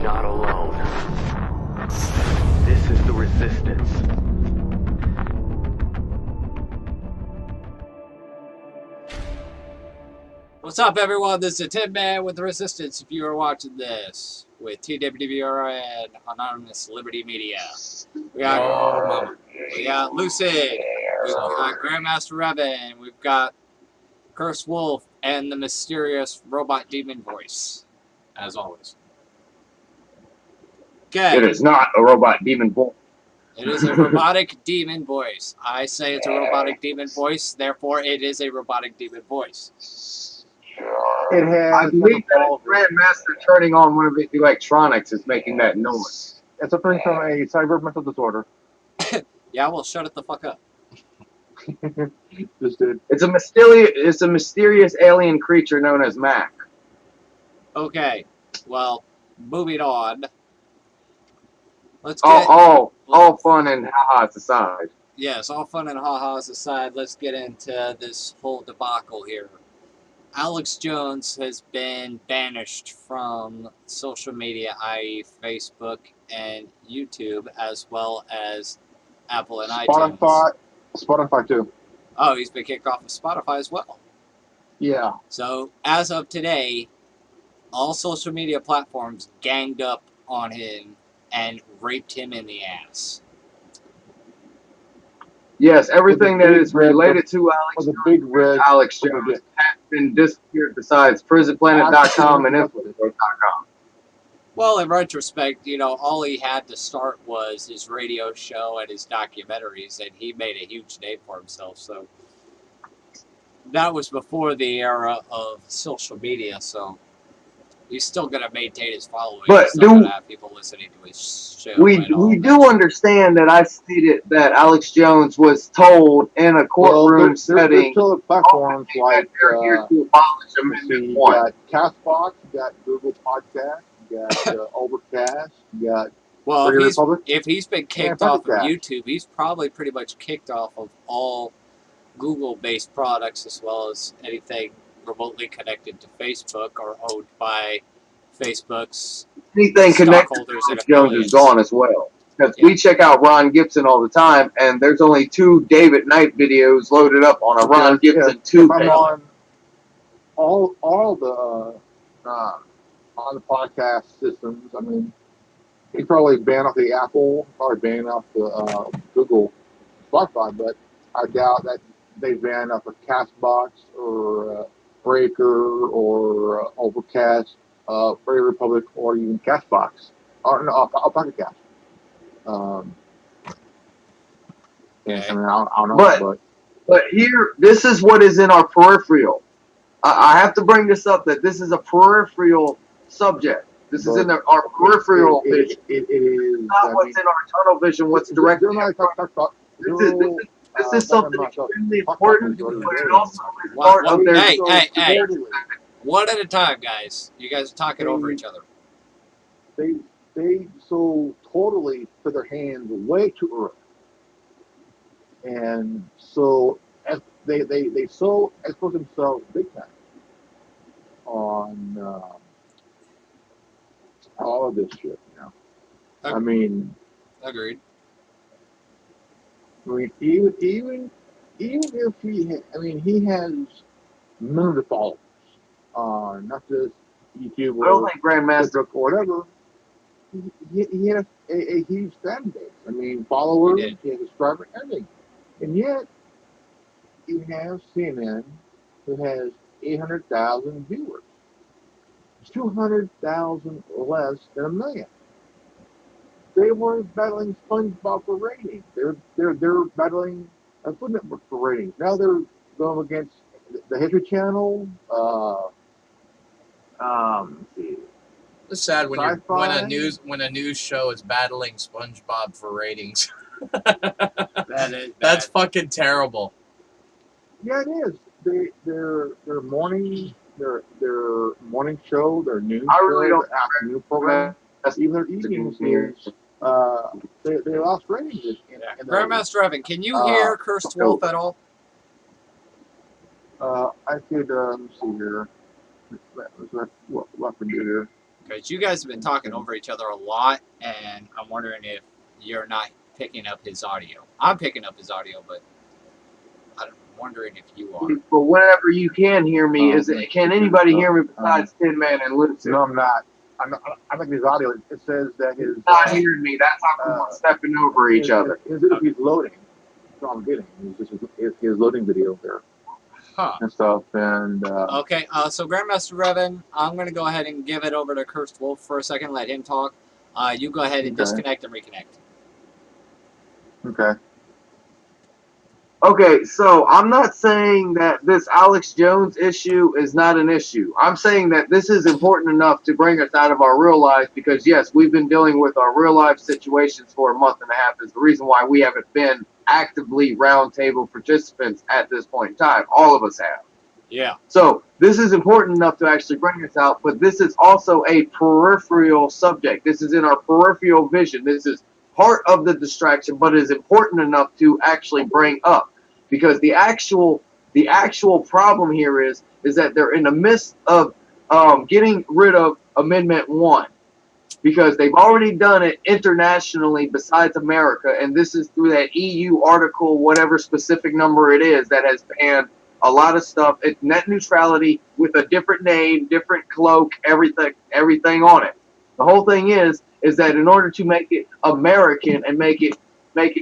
not alone. This is the Resistance. What's up, everyone? This is Tin Man with the Resistance. If you are watching this with TWDVR and Anonymous Liberty Media, we got Lucid, we've got Grandmaster Revan, we've got Cursed Wolf, and the mysterious robot demon voice, as always. Okay. It is not a robot demon voice. It is a robotic demon voice. I say it's a robotic demon voice, therefore it is a robotic demon voice. It has. I believe that Grandmaster turning on one of his electronics is making that noise. It's suffering from a cyber mental disorder. Yeah, well, shut it the fuck up. Just did. It's a mysterious alien creature known as Mac. Okay, well, moving on. Let's get All fun and ha-has aside. yes, all fun and ha-has aside. Let's get into this whole debacle here. Alex Jones has been banished from social media, i.e., Facebook and YouTube, as well as Apple and iTunes. Spotify too. Oh, he's been kicked off of Spotify as well. Yeah. So, as of today, all social media platforms ganged up on him and raped him in the ass. Yes, everything that is related to Alex Jones has been disappeared besides PrisonPlanet.com and Infowars.com. Well, in retrospect, you know, all he had to start was his radio show and his documentaries, and he made a huge name for himself. So that was before the era of social media, so he's still going to maintain his following. But he's still going to have people listening to his show. We do understand that I stated that Alex Jones was told in a courtroom setting. There's still platforms like they're here to abolish Amendment 1. You got CastBox, you got Google Podcast, you got Overcast, you got. Well, if he's been kicked off of YouTube, he's probably pretty much kicked off of all Google-based products, as well as anything remotely connected to Facebook or owned by Facebook's anything connected to Alex Jones is gone as well. Because we check out Ron Gibson all the time, and there's only 2 David Knight videos loaded up on a Ron Gibson 2 page. All the on the podcast systems. I mean, he probably banned off the Apple, probably banned off the Google, Spotify, but I doubt that they banned off a CastBox or Breaker or Overcast, Radio Republic, or even CastBox, or no, Pocket Cast. I mean, I don't know, but here, this is what is in our peripheral. I have to bring this up, that this is a peripheral subject. This is in our peripheral vision. It is not what's in our tunnel vision, what's directly in front. This is something extremely important, but it also is part of their... Hey. One at a time, guys. You guys are talking over each other. They so totally put their hands way too early. And so as they so expose themselves big time on all of this shit, you know. I mean, agreed. I mean, even if he has millions of followers on not just YouTube or Facebook or whatever. He has a huge fan base. I mean, followers, he has subscribers, everything. And yet, you have CNN, who has 800,000 viewers. It's 200,000 less than a million. They were battling SpongeBob for ratings. They're battling Food Network for ratings. Now they're going against the History Channel. It's sad when a news show is battling SpongeBob for ratings. That's fucking terrible. Yeah, it is. Their morning show, their news show, their afternoon program, even their evening news. They lost ratings. Grandmaster Evan, can you hear Cursed Wolf at all? I could. Let me see here. What can do here? Because you guys have been talking over each other a lot, and I'm wondering if you're not picking up his audio. I'm picking up his audio, but I'm wondering if you are. But whenever you can hear me, can anybody hear me besides Tin Man and Lucid? No, I'm not. I think his audio. It says that his Not hearing me. That's how we're stepping over each other. His interview's loading. That's all I'm getting. It's just his loading video there Huh. and stuff. And Okay, so Grandmaster Revan, I'm going to go ahead and give it over to Cursed Wolf for a second, let him talk. You go ahead and disconnect and reconnect. okay. Okay, so I'm not saying that this Alex Jones issue is not an issue. I'm saying that this is important enough to bring us out of our real lives because, yes, we've been dealing with our real life situations for a month and a half is the reason why we haven't been actively roundtable participants at this point in time. All of us have. Yeah. So this is important enough to actually bring us out, but this is also a peripheral subject. This is in our peripheral vision. This is part of the distraction, but is important enough to actually bring up. Because the actual problem here is that they're in the midst of getting rid of Amendment 1 because they've already done it internationally besides America, and this is through that EU article, whatever specific number it is, that has banned a lot of stuff. It's net neutrality with a different name, different cloak, everything on it. The whole thing is that in order to make it American and make it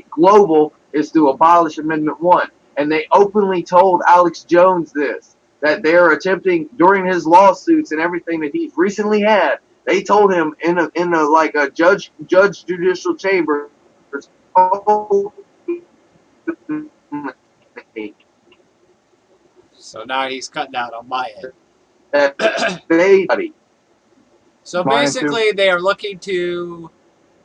global is to abolish Amendment 1. And they openly told Alex Jones this, that they're attempting during his lawsuits and everything that he's recently had. They told him in a judge judicial chamber. So now he's cutting out on my end. So basically, they are looking to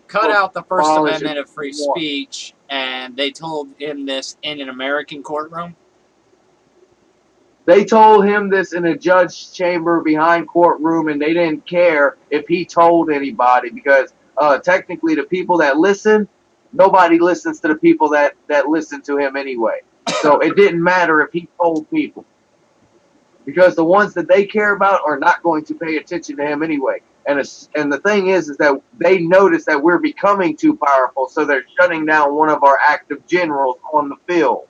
cut out the First Amendment of free speech, and they told him this in an American courtroom? They told him this in a judge chamber behind courtroom, and they didn't care if he told anybody because technically the people that listen, nobody listens to the people that listen to him anyway. So it didn't matter if he told people because the ones that they care about are not going to pay attention to him anyway. And the thing is that they notice that we're becoming too powerful, so they're shutting down one of our active generals on the field.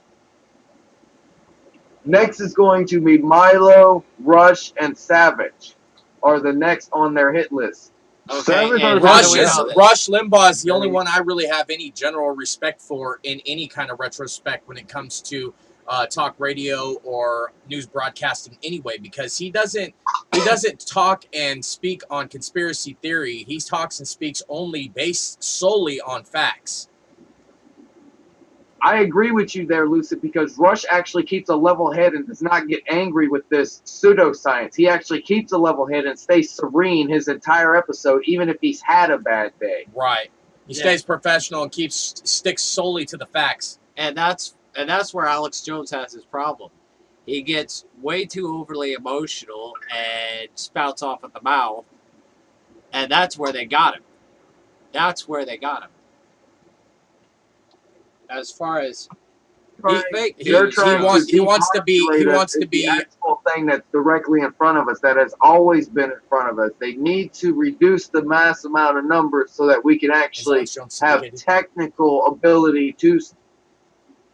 Next is going to be Milo, Rush, and Savage are the next on their hit list. Okay, Rush Limbaugh is the only one I really have any general respect for in any kind of retrospect when it comes to talk radio or news broadcasting anyway, because he doesn't talk and speak on conspiracy theory. He talks and speaks only based solely on facts. I agree with you there, Lucid, because Rush actually keeps a level head and does not get angry with this pseudoscience. He actually keeps a level head and stays serene his entire episode, even if he's had a bad day. Right. He stays professional and sticks solely to the facts. And that's where Alex Jones has his problem. He gets way too overly emotional and spouts off at the mouth, and that's where they got him. As far as he wants to be the actual thing that's directly in front of us, that has always been in front of us. They need to reduce the mass amount of numbers so that we can actually have technical ability to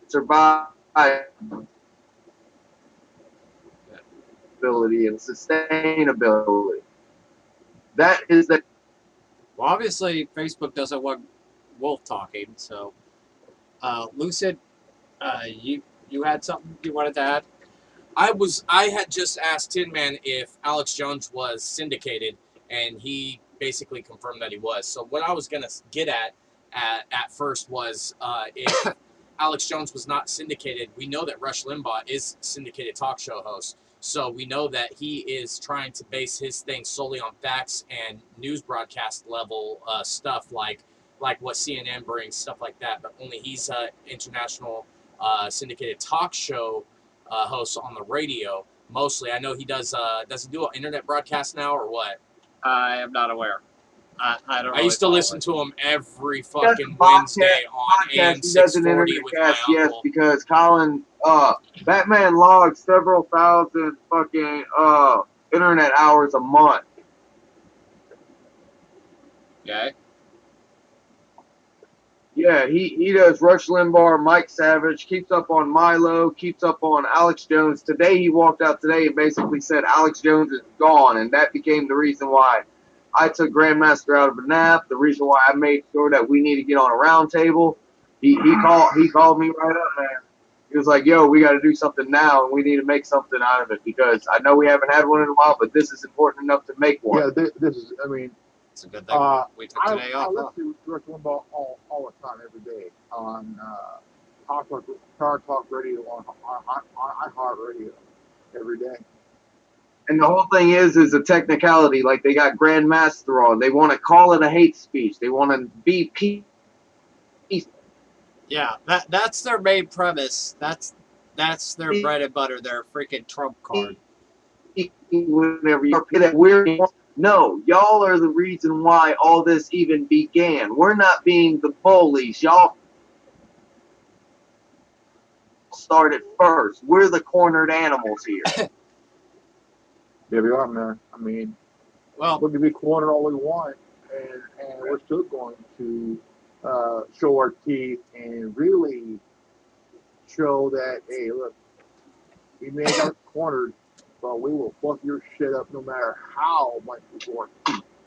survive, ability and sustainability. That is the. Well, obviously, Facebook doesn't want Wolf talking, so. Lucid, you had something you wanted to add? I had just asked Tin Man if Alex Jones was syndicated, and he basically confirmed that he was. So what I was gonna get at first was if Alex Jones was not syndicated, we know that Rush Limbaugh is syndicated talk show host. So we know that he is trying to base his thing solely on facts and news broadcast level stuff like what CNN brings, stuff like that, but only he's an international syndicated talk show host on the radio, mostly. I know he does he do an internet broadcast now, or what? I am not aware. I don't know. I used to listen to him every fucking Wednesday on AM 640 with my uncle. Yes, because Colin, Batman logs several thousand fucking internet hours a month. Okay. Yeah, he does Rush Limbaugh, Mike Savage, keeps up on Milo, keeps up on Alex Jones. Today he walked out today and basically said Alex Jones is gone, and that became the reason why I took Grandmaster out of the nap. The reason why I made sure that we need to get on a round table. He called me right up, man. He was like, "Yo, we got to do something now, and we need to make something out of it because I know we haven't had one in a while, but this is important enough to make one." Yeah, this is. I mean, It's a good thing we took today I off. listen to Rush Limbaugh all the time, every day on Talk Radio on iHeartRadio every day. And the whole thing is a technicality. Like they got Grandmaster on. They want to call it a hate speech. They want to be peace. Yeah, that's their main premise. That's their bread and butter. Their freaking trump card. Whenever you're that weird. No, y'all are the reason why all this even began. We're not being the bullies. Y'all started first. We're the cornered animals here. There we are, man. I mean, Well, we can be cornered all we want, and we're still going to show our teeth and really show that, hey, look, we may have got cornered, but we will fuck your shit up no matter how much we want.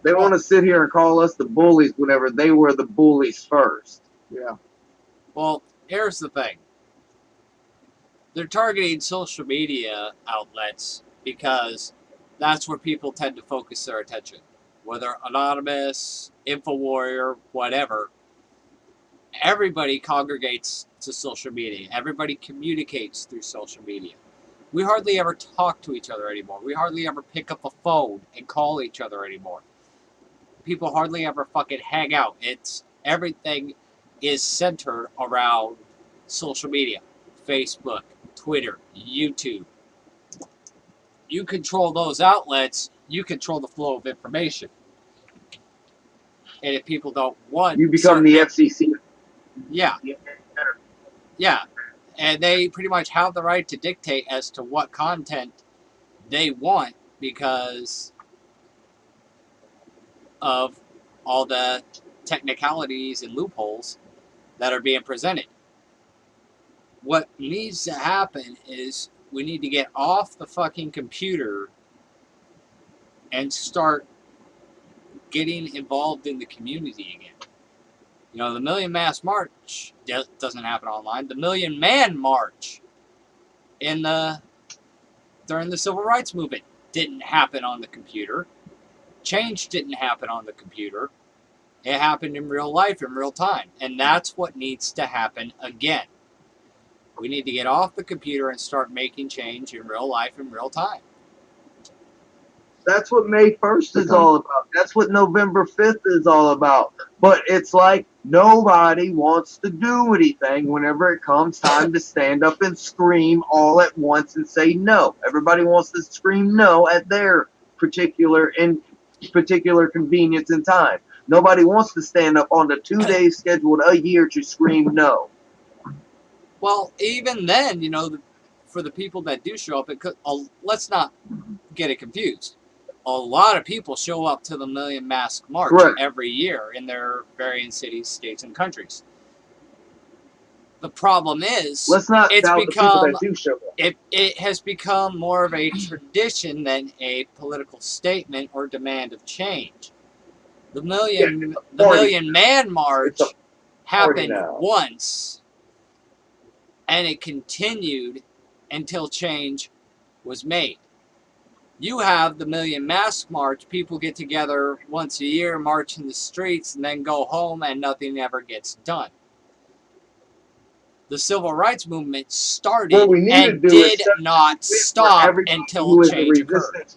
They want to sit here and call us the bullies whenever they were the bullies first. Yeah. Well, here's the thing. They're targeting social media outlets because that's where people tend to focus their attention. Whether anonymous, InfoWarrior, whatever, everybody congregates to social media. Everybody communicates through social media. We hardly ever talk to each other anymore. We hardly ever pick up a phone and call each other anymore. People hardly ever fucking hang out. Everything is centered around social media. Facebook, Twitter, YouTube. You control those outlets, you control the flow of information. And if people don't want... You become the FCC. Yeah. Yeah. And they pretty much have the right to dictate as to what content they want because of all the technicalities and loopholes that are being presented. What needs to happen is we need to get off the fucking computer and start getting involved in the community again. You know, the Million Mass March doesn't happen online. The Million Man March during the Civil Rights Movement didn't happen on the computer. Change didn't happen on the computer. It happened in real life, in real time. And that's what needs to happen again. We need to get off the computer and start making change in real life, in real time. That's what May 1st is all about. That's what November 5th is all about. But it's like nobody wants to do anything whenever it comes time to stand up and scream all at once and say no. Everybody wants to scream no at their particular convenience and time. Nobody wants to stand up on the 2 days scheduled a year to scream no. Well, even then, you know, for the people that do show up, let's not get it confused. A lot of people show up to the Million Mask March every year in their varying cities, states, and countries. The problem is, let's not doubt the people that do show up. It has become more of a tradition than a political statement or demand of change. The Million Man March happened once, and it continued until change was made. You have the Million Mask March. People get together once a year, march in the streets, and then go home, and nothing ever gets done. The Civil Rights Movement started and did not stop until change occurred.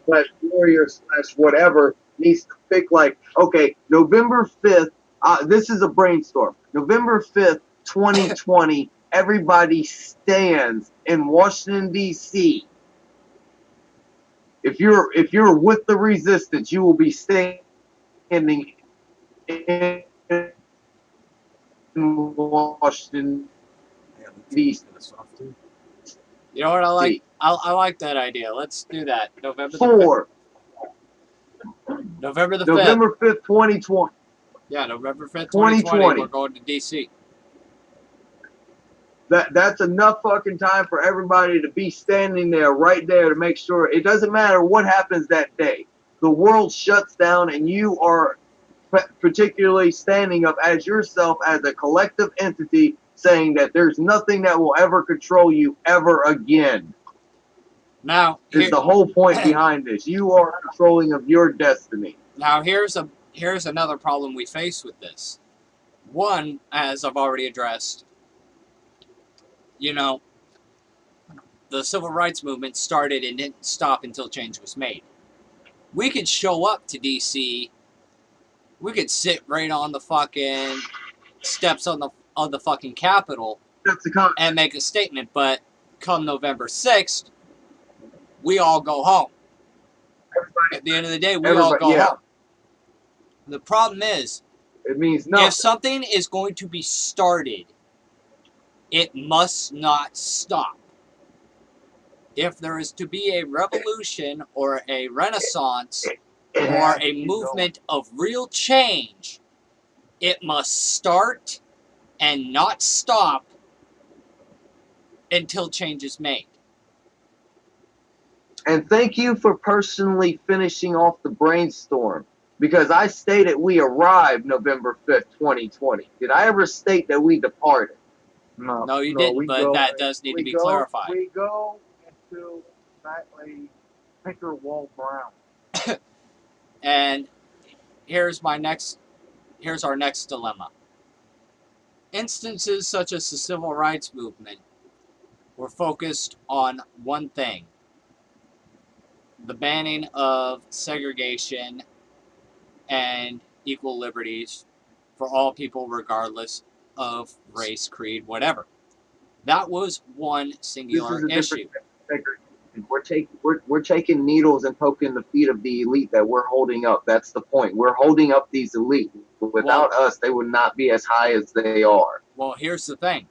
But warrior / whatever needs to think like, okay, November 5th, this is a brainstorm. November 5th, 2020, everybody stands in Washington, D.C. If you're with the resistance, you will be standing in Washington, D.C. You know what I like? I like that idea. Let's do that. November November the 5th. November 5th, 2020. Yeah, November 5th, 2020. We're going to DC. That's enough fucking time for everybody to be standing there, right there, to make sure it doesn't matter what happens that day. The world shuts down, and you are particularly standing up as yourself as a collective entity, saying that there's nothing that will ever control you ever again. Now, is the whole point behind this. You are controlling of your destiny. Now, here's another problem we face with this. One, as I've already addressed, you know, the civil rights movement started and didn't stop until change was made. We could show up to DC. We could sit right on the fucking steps of the fucking Capitol and make a statement, but come November 6th, we all go home. At the end of the day, we all go home. The problem is, it means nothing. If something is going to be started, it must not stop. If there is to be a revolution or a renaissance or a movement of real change, it must start and not stop until change is made. And thank you for personally finishing off the brainstorm, because I stated we arrived November 5th, 2020. Did I ever state that we departed? No, you didn't, but that does need to be clarified. We go into nightly Pinker Wall Brown. And here's our next dilemma. Instances such as the civil rights movement were focused on one thing: the banning of segregation and equal liberties for all people regardless of race, creed, whatever. That was one singular issue. We're taking needles and poking the feet of the elite that we're holding up. That's the point. We're holding up these elite. Without us, they would not be as high as they are. Well, here's the thing.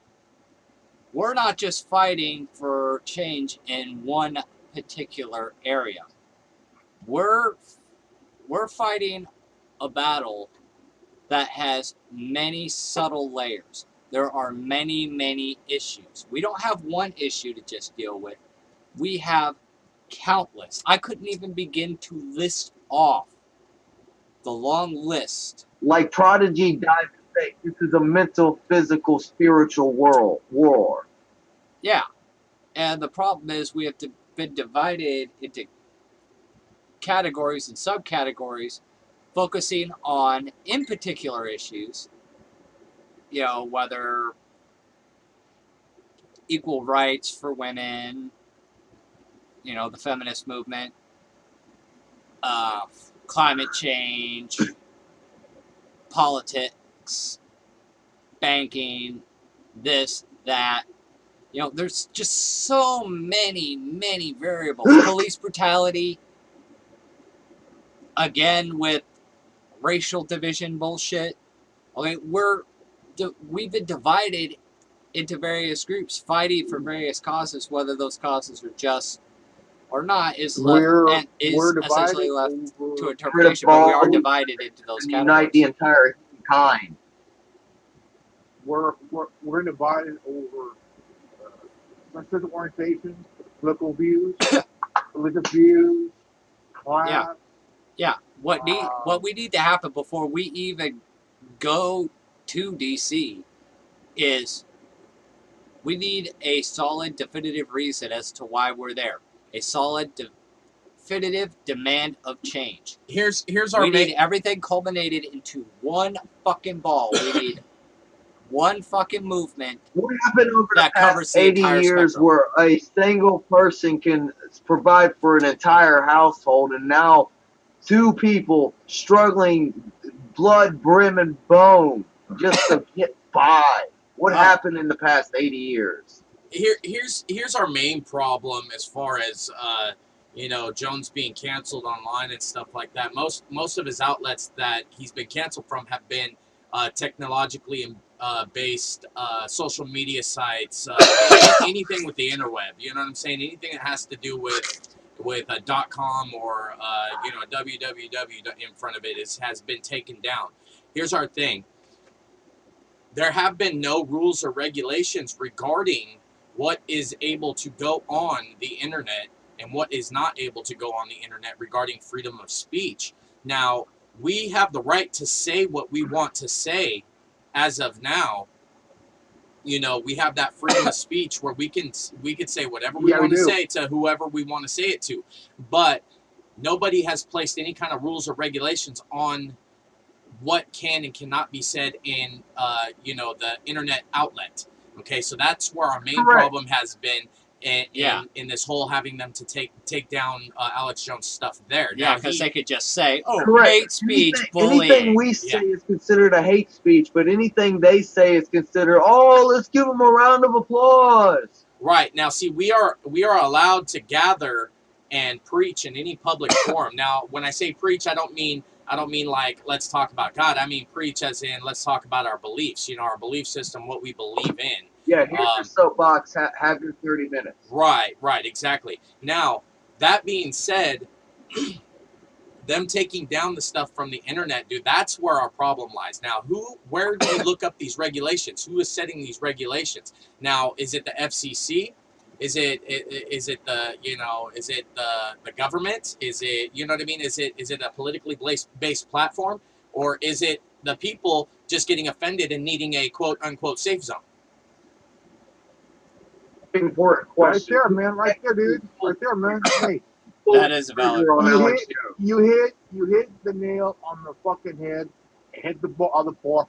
We're not just fighting for change in one particular area. We're fighting a battle that has many subtle layers. There are many, many issues. We don't have one issue to just deal with. We have countless. I couldn't even begin to list off the long list. Like Prodigy died to say, this is a mental, physical, spiritual war. Yeah. And the problem is we have been divided into categories and subcategories, focusing on in particular issues, you know, whether equal rights for women, you know, the feminist movement, climate change, politics, banking, this, that. You know, there's just so many, many variables. Police brutality, again, with racial division bullshit. Okay, we've been divided into various groups fighting for various causes, whether those causes are just or not is essentially left to interpretation. But we are divided into those categories. Unite the entire kind. We're divided over specific orientations, political views, religious views, class. Yeah. What we need to happen before we even go to DC is we need a solid, definitive reason as to why we're there. A solid, definitive demand of change. Here's our We need everything culminated into one fucking ball. We need one fucking movement. What happened over that the covers past the 80 entire years spectrum. where a single person can provide for an entire household, and now two people struggling, blood, brim, and bone, just to get by? What happened in the past 80 years? Here's our main problem as far as you know, Jones being canceled online and stuff like that. Most of his outlets that he's been canceled from have been technologically based social media sites, anything with the interweb. You know what I'm saying? Anything that has to do with a .com or you know, www in front of it has been taken down. Here's our thing. There have been no rules or regulations regarding what is able to go on the internet and what is not able to go on the internet regarding freedom of speech. Now, we have the right to say what we want to say as of now. You know, we have that freedom of speech where we could say whatever we want to say to whoever we want to say it to. But nobody has placed any kind of rules or regulations on what can and cannot be said in, you know, the internet outlet. Okay, so that's where our main problem has been in this whole having them to take down Alex Jones stuff there. Yeah, because they could just say, "Oh, hate speech, anything, bullying." Anything we say is considered a hate speech, but anything they say is considered, "Oh, let's give them a round of applause." Right. Now, see, we are allowed to gather and preach in any public forum. Now, when I say preach, I don't mean like let's talk about God. I mean preach as in let's talk about our beliefs. You know, our belief system, what we believe in. Yeah, here's your soapbox. Have your 30 minutes. Right, exactly. Now, that being said, them taking down the stuff from the internet, dude, that's where our problem lies. Now, where do we look up these regulations? Who is setting these regulations? Now, is it the FCC? Is it the, you know, is it the government? Is it, you know what I mean? Is it a politically based platform? Or is it the people just getting offended and needing a quote unquote safe zone? Important question. Right there, man. Right there, dude. Right there, man. Hey. That is a valid point. You hit the nail on the fucking head. Hit the ball on the ball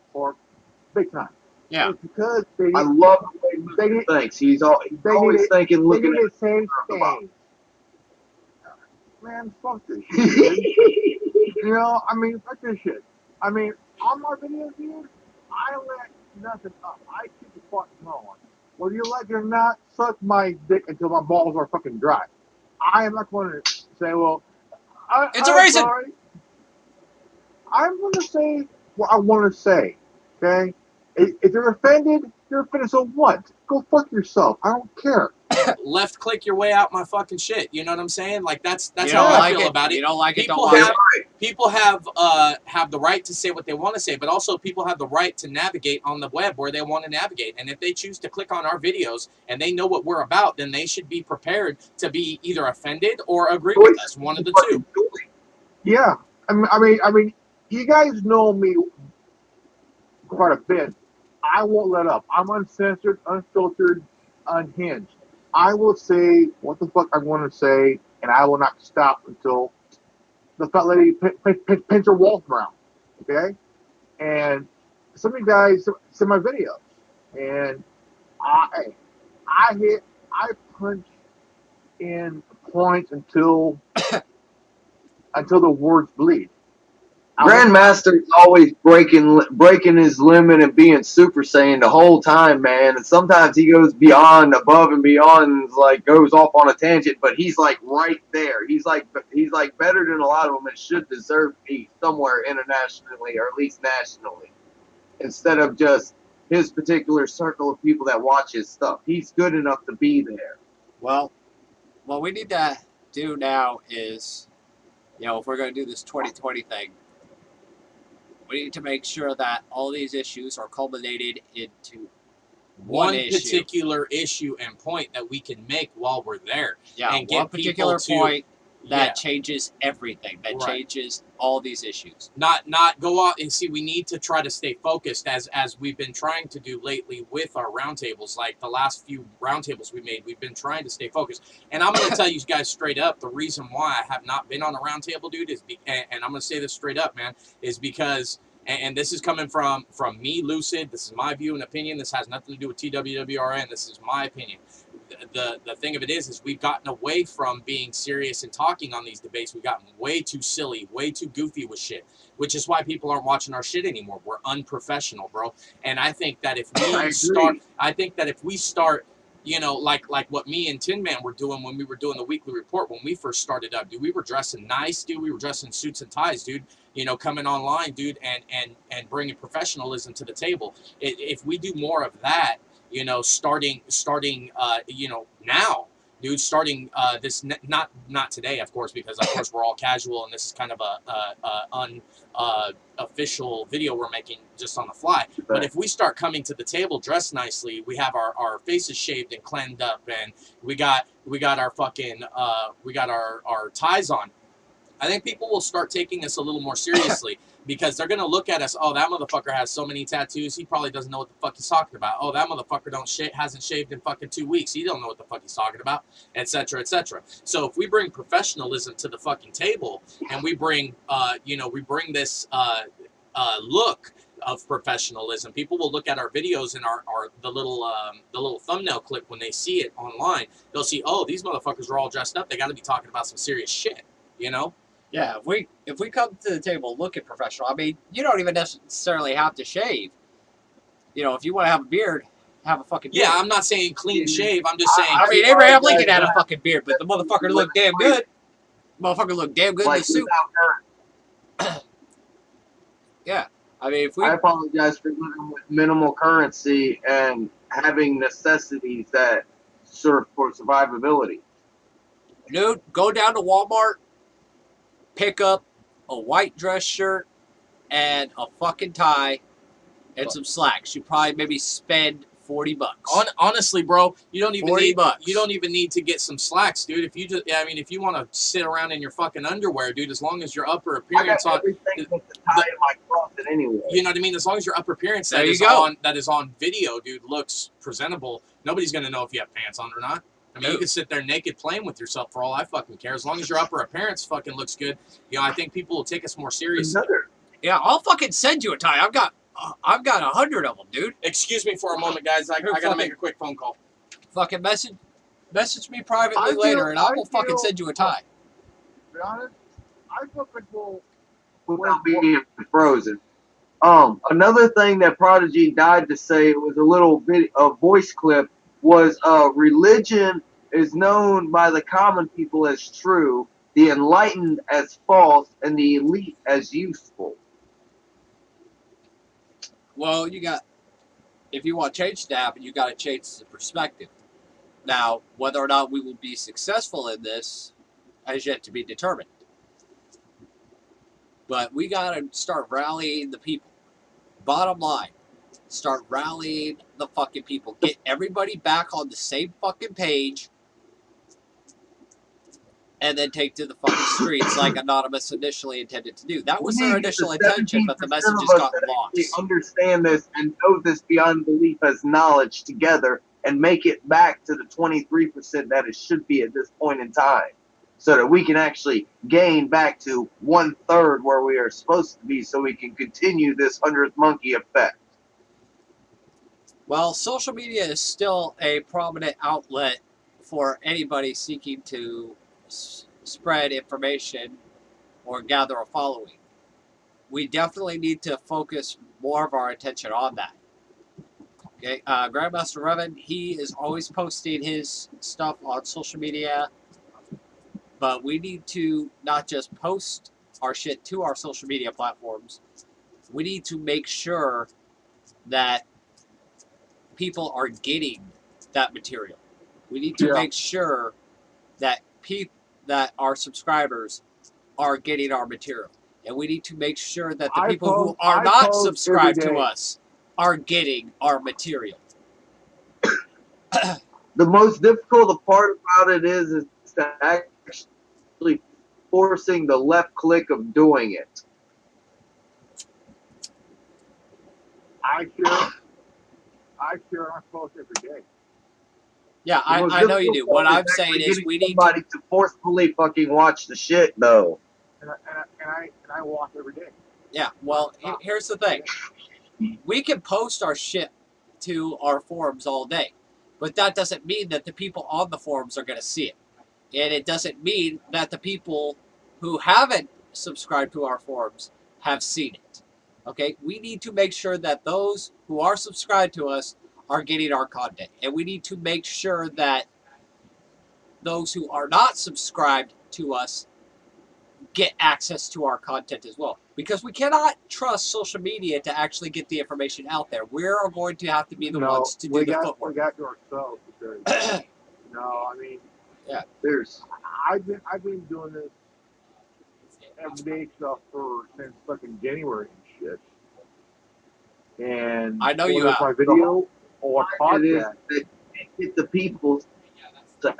big time. Yeah. It's because I love the way he thinks. He's always thinking, looking at the same thing. Man, fuck this shit. You know, I mean, fuck this shit. I mean, on my videos, dude, I let nothing up. I keep the fuck going. Whether you like it or not, suck my dick until my balls are fucking dry. I am not going to say, well, it's a raisin. Sorry. I'm going to say what I want to say, okay? If you're offended, so what? Go fuck yourself. I don't care. Left click your way out my fucking shit. You know what I'm saying? Like that's you how I like feel about it. You don't like people it, don't like it. People have the right to say what they want to say, but also people have the right to navigate on the web where they want to navigate. And if they choose to click on our videos and they know what we're about, then they should be prepared to be either offended or agree with us. One of the two. Yeah. I mean, you guys know me quite a bit. I won't let up. I'm uncensored, unfiltered, unhinged. I will say what the fuck I want to say, and I will not stop until the fat lady pins her walls around. Okay? And some of you guys see my videos, and I punch in points until the words bleed. Grandmaster's always breaking his limit and being Super Saiyan the whole time, man. And sometimes he goes above and beyond, like goes off on a tangent. But he's like right there. He's like better than a lot of them and should deserve peace somewhere internationally or at least nationally, instead of just his particular circle of people that watch his stuff. He's good enough to be there. Well, what we need to do now is, you know, if we're going to do this 2020 thing, we need to make sure that all these issues are culminated into one particular issue and point that we can make while we're there. Yeah, and one particular point that changes everything, that changes all these issues. Not go out and see. We need to try to stay focused as we've been trying to do lately with our roundtables. Like the last few roundtables we made, we've been trying to stay focused. And I'm going to tell you guys straight up, the reason why I have not been on a roundtable, dude, is and I'm going to say this straight up, man, is because, and this is coming from me, Lucid. This is my view and opinion. This has nothing to do with TWWRN. This is my opinion. The thing of it is we've gotten away from being serious and talking on these debates. We've gotten way too silly, way too goofy with shit, which is why people aren't watching our shit anymore. We're unprofessional, bro. And I think that if we start, you know, like what me and Tin Man were doing when we were doing the weekly report when we first started up, dude, we were dressing nice, dude. We were dressing suits and ties, dude. You know, coming online, dude, and bringing professionalism to the table. If we do more of that, you know, starting, you know, now, dude, starting not today, of course, because of course we're all casual and this is kind of a official video we're making just on the fly. But if we start coming to the table dressed nicely, we have our faces shaved and cleaned up, and we got our fucking we got our ties on. I think people will start taking us a little more seriously because they're gonna look at us. Oh, that motherfucker has so many tattoos. He probably doesn't know what the fuck he's talking about. Oh, that motherfucker hasn't shaved in fucking 2 weeks. He don't know what the fuck he's talking about, etc., etc. So if we bring professionalism to the fucking table and we bring, we bring this look of professionalism, people will look at our videos and the little thumbnail clip when they see it online. They'll see, oh, these motherfuckers are all dressed up. They got to be talking about some serious shit, you know. Yeah, if we come to the table looking professional, I mean, you don't even necessarily have to shave. You know, if you want to have a beard, have a fucking beard. Yeah, I'm not saying clean shave. I'm just saying. I mean, Abraham Lincoln had a fucking beard, but the motherfucker looked damn good. Motherfucker looked damn good in the suit. Yeah, I mean, if we... I apologize for living with minimal currency and having necessities that serve for survivability. Dude, go down to Walmart, pick up a white dress shirt and a fucking tie and some slacks. You probably maybe spend $40. Honestly, bro, you don't even need $40. You don't even need to get some slacks, dude. If you just, if you want to sit around in your fucking underwear, dude, as long as your upper appearance I got everything with the tie in my closet anyway. You know what I mean? As long as your upper appearance that is on video, dude, looks presentable, nobody's gonna know if you have pants on or not. I mean, you can sit there naked playing with yourself for all I fucking care. As long as your upper appearance fucking looks good, I think people will take us more seriously. Yeah, I'll fucking send you a tie. I've got 100 of them, dude. Excuse me for a moment, guys. I gotta make a quick phone call. Fucking message me privately later, and I will fucking send you a tie. To be honest, I feel comfortable without being frozen. Another thing that Prodigy died to say was a little voice clip was religion is known by the common people as true, the enlightened as false, and the elite as useful. Well, if you want change to happen, you got to change the perspective. Now, whether or not we will be successful in this has yet to be determined. But we got to start rallying the people. Bottom line, start rallying the fucking people. Get everybody back on the same fucking page. And then take to the fucking streets like Anonymous initially intended to do. That was their initial intention, but the messages got lost. Understand this and know this beyond belief as knowledge together and make it back to the 23% that it should be at this point in time, so that we can actually gain back to 1/3 where we are supposed to be, so we can continue this 100th monkey effect. Well, social media is still a prominent outlet for anybody seeking to spread information or gather a following. We definitely need to focus more of our attention on that. Okay, Grandmaster Revan, he is always posting his stuff on social media, but we need to not just post our shit to our social media platforms. We need to make sure that people are getting that material. We need to make sure that our subscribers are getting our material. And we need to make sure that the people who are not subscribed to us are getting our material. The most difficult part about it is to actually forcing the left click of doing it. I share our post every day. Yeah, I know you do. What I'm saying is we need somebody to forcefully fucking watch the shit, though. And I walk every day. Yeah, well, here's the thing. We can post our shit to our forums all day, but that doesn't mean that the people on the forums are going to see it. And it doesn't mean that the people who haven't subscribed to our forums have seen it. Okay? We need to make sure that those who are subscribed to us are getting our content. And we need to make sure that those who are not subscribed to us get access to our content as well. Because we cannot trust social media to actually get the information out there. We're going to have to be the ones to do the footwork. We got to ourselves because, I mean, There's I've been doing this everyday stuff since fucking January and shit. And I know you whether it's have. my video or it is podcast, that get the people to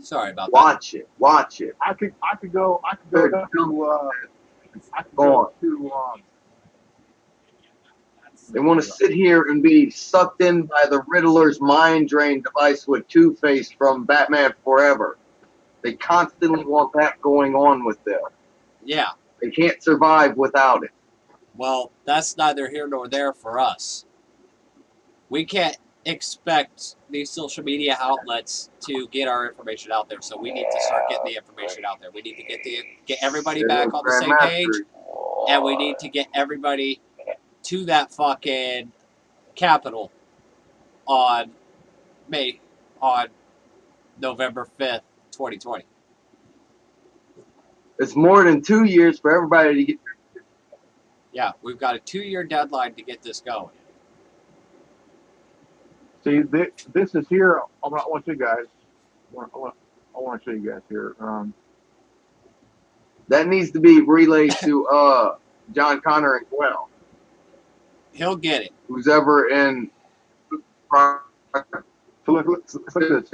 Sorry about that. watch it. Watch it. I could go Good. Go on. They want to sit here and be sucked in by the Riddler's mind drain device with Two-Face from Batman Forever. They constantly want that going on with them. Yeah. They can't survive without it. Well, that's neither here nor there for us. We can't expect these social media outlets to get our information out there, so we need to start getting the information out there. We need to get everybody back on the same page, and we need to get everybody to that fucking Capitol on November 5th, 2020. It's more than 2 years for everybody to get. Yeah, we've got a 2-year deadline to get this going. see, this is here. I want to show you guys. I want to show you guys here. That needs to be relayed to John Connor as well. He'll get it. Who's ever in So look at this.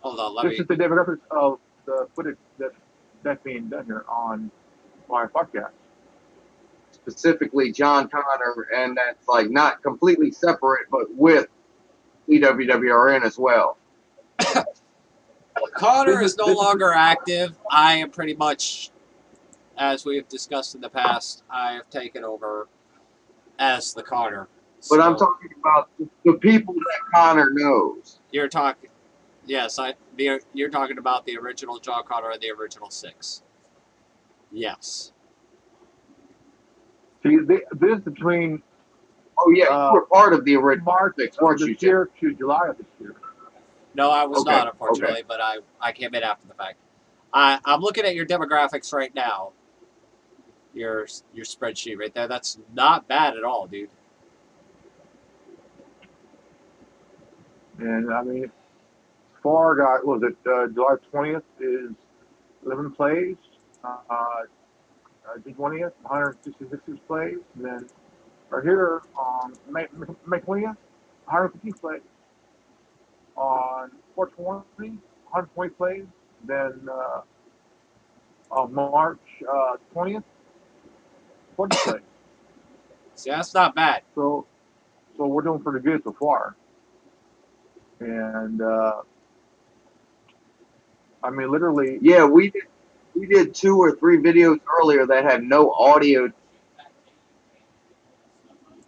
Hold on, let This me. is the demographics of the footage that's being done here on my podcast. specifically John Connor, and that's like not completely separate, but with EWWRN as well. Connor is no longer active. I am pretty much, as we have discussed in the past, I have taken over as the Connor. But I'm talking about the people that Connor knows. You're talking, yes, you're talking about the original John Connor and the original 6. Yes. See, this is between Oh yeah, you were part of the original March six, of weren't you, this Jim? year to July of this year. No, I was Okay, not, unfortunately, but I came in after the fact. I'm looking at your demographics right now. Your spreadsheet right there. That's not bad at all, dude. And I mean, far got was it July 20th is 11 plays. June 20th, 166 plays. And then right here on May 20th, 150 plays. On 420, 120 plays. Then on March 20th, 40 plays. See, that's not bad. So we're doing pretty good so far. And I mean, literally, Yeah, we did 2 or 3 videos earlier that had no audio.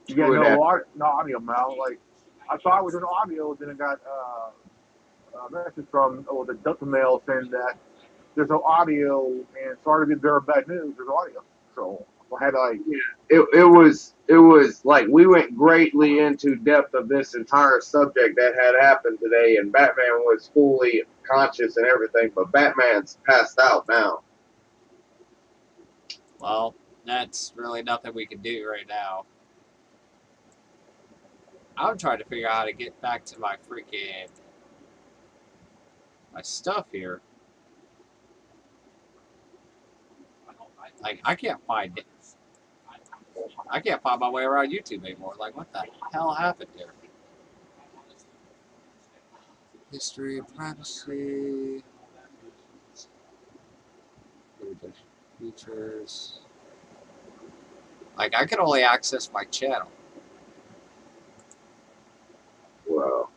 you got no audio, Mal. Like, I thought I was doing audio, then I got a message from the Delta Mail saying that there's no audio, and sorry to be very bad news, there's audio. So I had to, like, It was like we went greatly into depth of this entire subject that had happened today, and Batman was fully conscious and everything, but Batman's passed out now. Well, that's really nothing we can do right now. I'm trying to figure out how to get back to my freaking my stuff here. Like, I can't find it. I can't find my way around YouTube anymore. Like, what the hell happened here? History of privacy. Features. Like, I can only access my channel. Wow.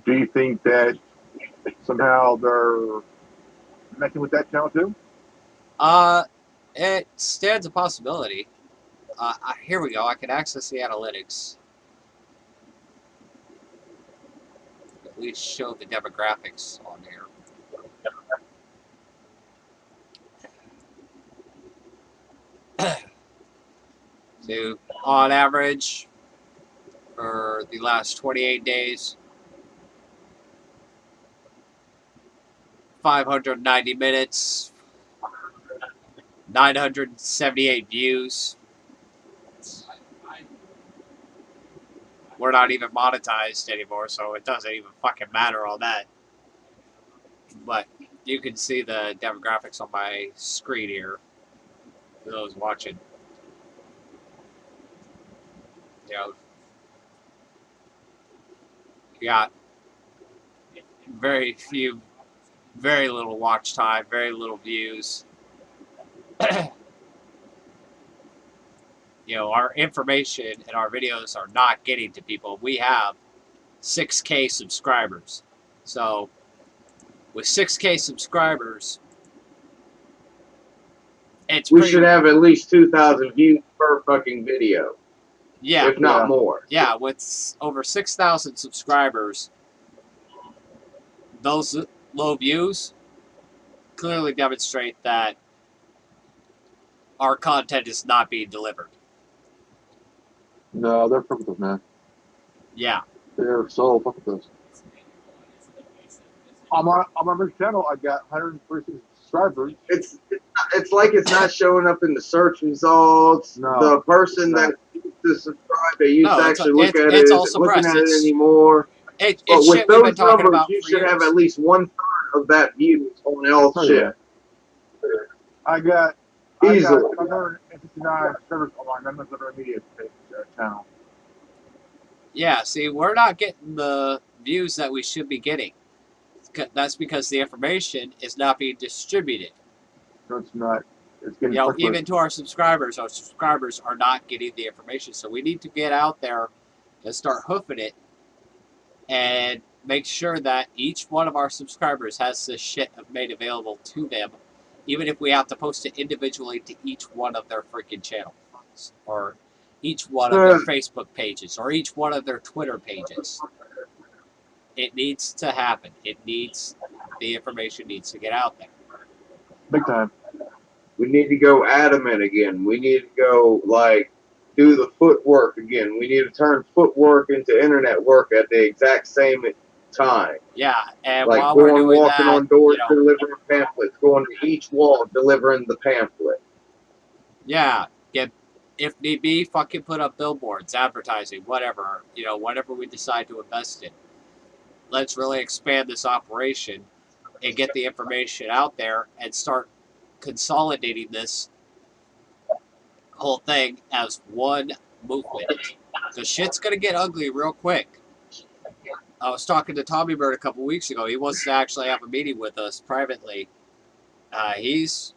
do you think that somehow they're messing with that channel too? It stands a possibility. Here we go. I can access the analytics. At least show the demographics on here. So, on average, for the last 28 days, 590 minutes, 978 views. We're not even monetized anymore, so it doesn't even fucking matter on that. But you can see the demographics on my screen here for those watching. You know, you got very little watch time, very little views. You know, our information and our videos are not getting to people. We have 6K subscribers. So, with 6K subscribers, we should have at least 2,000 views per fucking video. Yeah. If not more. Yeah, with over 6,000 subscribers, those low views clearly demonstrate that our content is not being delivered. No, they're fucking with us, man. Yeah. They're so fucking with us. On my channel, I got 136 subscribers. It's like it's not showing up in the search results. No, the person that used to subscribe, they used to actually look at it, isn't looking at it anymore. But with those numbers, you should have at least 1/3 of that views on all shit. I got easily 159 subscribers on my Members of Our Media channel. Yeah, see, we're not getting the views that we should be getting. That's because the information is not being distributed. No, it's not. It's getting even to our subscribers are not getting the information. So we need to get out there and start hoofing it and make sure that each one of our subscribers has this shit made available to them, even if we have to post it individually to each one of their freaking channels, or each one of their Facebook pages, or each one of their Twitter pages. It needs to happen. The information needs to get out there. Big time. We need to go adamant again. We need to go, do the footwork again. We need to turn footwork into internet work at the exact same time. Yeah, and while we're doing walking on doors, delivering pamphlets, going to each wall, delivering the pamphlet. Yeah, if need be, fucking put up billboards, advertising, whatever, whatever we decide to invest in. Let's really expand this operation and get the information out there and start consolidating this whole thing as one movement. The shit's gonna get ugly real quick. I was talking to Tommy Bird a couple weeks ago. He wants to actually have a meeting with us privately. He's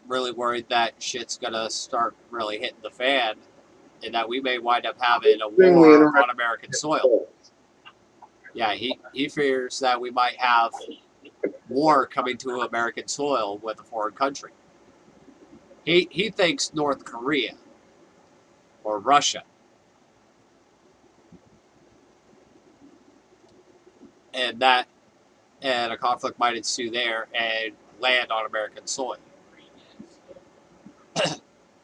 really worried that shit's gonna start really hitting the fan and that we may wind up having a war on American soil. Yeah, he fears that we might have war coming to American soil with a foreign country. He thinks North Korea or Russia. And a conflict might ensue there and land on American soil.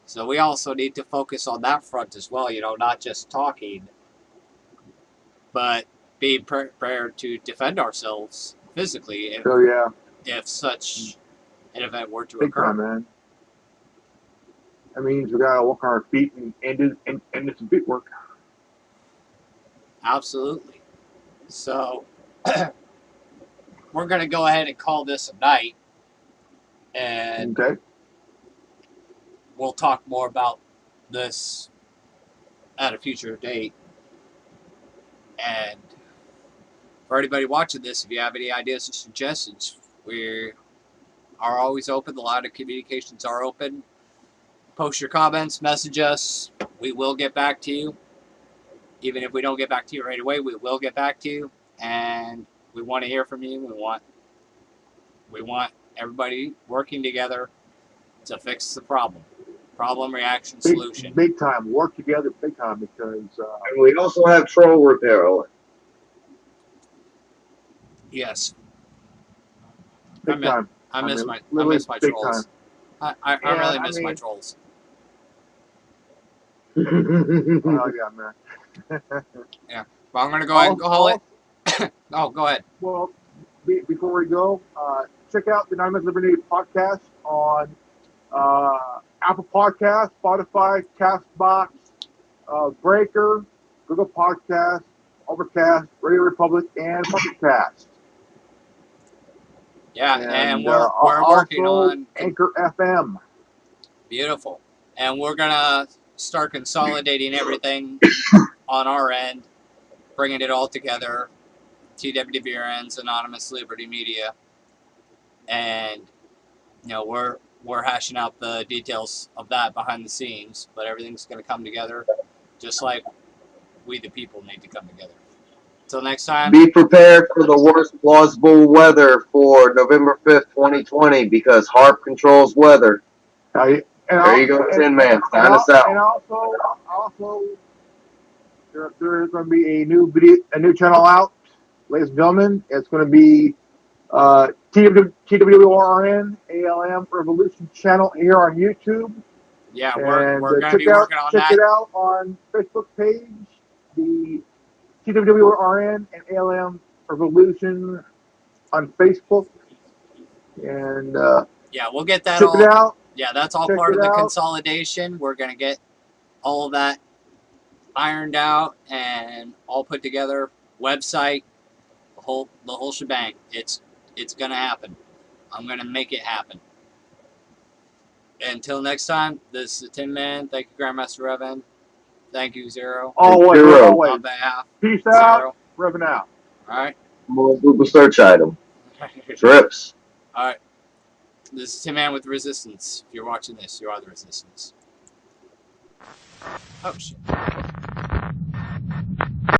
So we also need to focus on that front as well, not just talking, but being prepared to defend ourselves physically if such an event were to occur. Time, man. That means we gotta walk on our feet and do some feet work. Absolutely. So we're gonna go ahead and call this a night, and we'll talk more about this at a future date. And for anybody watching this, if you have any ideas or suggestions, we are always open. The line of communications are open. Post your comments, message us. We will get back to you. Even if we don't get back to you right away, we will get back to you. And we want to hear from you. We want everybody working together to fix the problem. Problem, reaction, solution. Big time. Work together big time because... and we also have troll repair. Yes. I miss my trolls. I really miss my trolls. Oh, yeah, man. Yeah. Well, I'm going to go ahead and call it. Oh, go ahead. Well, before we go, check out the 9 Minutes Liberty podcast on Apple Podcasts, Spotify, Castbox, Breaker, Google Podcasts, Overcast, Radio Republic, and Pocket Cast. Yeah, and we're working also on Anchor FM. beautiful, and we're gonna start consolidating everything on our end, bringing it all together. TWWRN's Anonymous Liberty Media, and we're hashing out the details of that behind the scenes, but everything's gonna come together, just like we the people need to come together. Till next time. Be prepared for the worst plausible weather for November 5th, 2020, because HARP controls weather. There you go, Tin Man. Sign us out. And also, there is going to be a new channel out, ladies and gentlemen. It's going to be TWRN ALM Revolution channel here on YouTube. Yeah, we're going to be working on that. Check it out on Facebook page, the TWRN and ALM Revolution on Facebook. And yeah, we'll get that check all. It out. Yeah, that's all part of the consolidation. We're going to get all of that ironed out and all put together. Website, the whole shebang. It's going to happen. I'm going to make it happen. Until next time, this is the Tin Man. Thank you, Grandmaster Revan. Thank you, Zero. Always. On behalf. Peace Zero. out. Revan out. All right. More Google search item. Trips. All right. This is Tin Man with the Resistance. If you're watching this, you are the Resistance. Oh, shit.